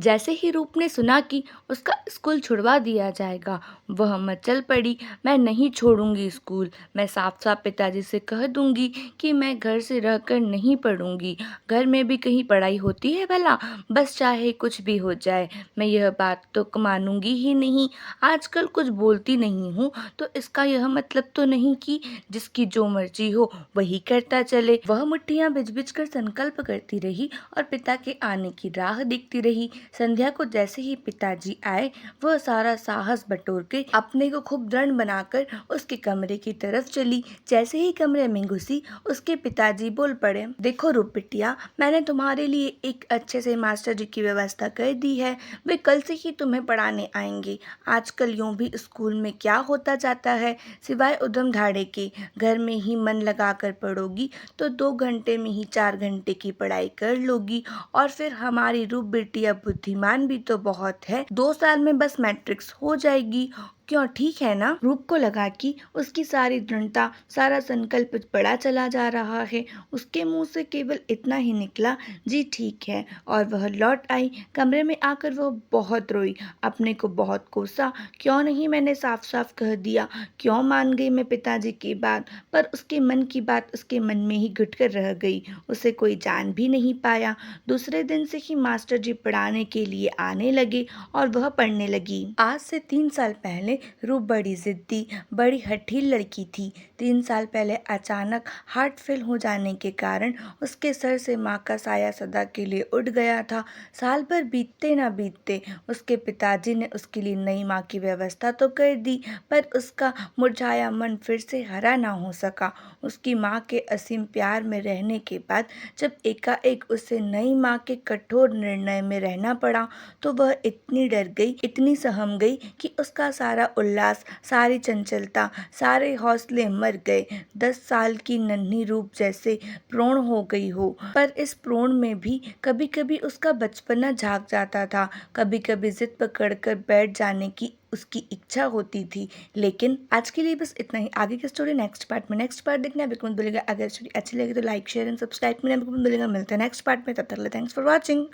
जैसे ही रूप ने सुना कि उसका स्कूल छुड़वा दिया जाएगा, वह मचल पड़ी। मैं नहीं छोड़ूंगी स्कूल। मैं साफ साफ पिताजी से कह दूंगी कि मैं घर से रहकर नहीं पढ़ूंगी। घर में भी कहीं पढ़ाई होती है भला? बस चाहे कुछ भी हो जाए, मैं यह बात तो मानूंगी ही नहीं। आजकल कुछ बोलती नहीं हूँ तो इसका यह मतलब तो नहीं कि जिसकी जो मर्जी हो वही करता चले। वह मुट्ठियां बिज कर संकल्प करती रही और पिता के आने की राह देखती रही। संध्या को जैसे ही पिताजी आए, वह सारा साहस बटोर के अपने को खूब दृढ़ बनाकर उसके कमरे की तरफ चली। जैसे ही कमरे में घुसी, उसके पिताजी बोल पड़े, देखो रूप बिटिया, मैंने तुम्हारे लिए एक अच्छे से मास्टर जी की व्यवस्था कर दी है। वे कल से ही तुम्हें पढ़ाने आएंगे। आजकल यूं भी स्कूल में क्या होता जाता है, सिवाय उद्यम धाड़े के। घर में ही मन लगाकर पढ़ोगी तो 2 घंटे में ही 4 घंटे की पढ़ाई कर लोगी। और फिर हमारी रूप बिटिया बुद्धिमान भी तो बहुत है, 2 साल में बस मैट्रिक्स हो जाएगी। क्यों, ठीक है ना? रूप को लगा कि उसकी सारी दृढ़ता, सारा संकल्प बड़ा चला जा रहा है। उसके मुंह से केवल इतना ही निकला, जी ठीक है, और वह लौट आई। कमरे में आकर वह बहुत रोई, अपने को बहुत कोसा। क्यों नहीं मैंने साफ साफ कह दिया, क्यों मान गई मैं पिताजी की बात? पर उसके मन की बात उसके मन में ही घुट कर रह गई, उसे कोई जान भी नहीं पाया। दूसरे दिन से ही मास्टर जी पढ़ाने के लिए आने लगे और वह पढ़ने लगी। आज से 3 साल पहले रूप बड़ी जिद्दी, बड़ी हठील लड़की थी। 3 साल पहले अचानक हार्ट फेल हो जाने के कारण उसके सर से माँ का साया सदा के लिए उठ गया था। साल भर बीतते ना बीतते उसके पिताजी ने उसके लिए नई माँ की व्यवस्था तो कर दी, पर उसका मुरझाया मन फिर से हरा ना हो सका। उसकी माँ के असीम प्यार में रहने के बाद जब एकाएक उसे नई माँ के कठोर निर्णय में रहना पड़ा, तो वह इतनी डर गई, इतनी सहम गई कि उसका सारा उल्लास, सारी चंचलता, सारे हौसले मर गए। 10 साल की नन्ही रूप जैसे प्रोण हो गई हो। पर इस प्रोण में भी कभी कभी उसका बचपना झांक जाता था, कभी कभी जिद पकड़ कर बैठ जाने की उसकी इच्छा होती थी। लेकिन आज के लिए बस इतना ही। आगे की स्टोरी नेक्स्ट पार्ट देखना बिल्कुल मत भूलिएगा। अगर स्टोरी अच्छी लगी तो लाइक शेयर एंड सब्सक्राइब करना बिल्कुल मत भूलिएगा। मिलते हैं नेक्स्ट पार्ट में, तब तक के लिए थैंक्स फॉर वॉचिंग।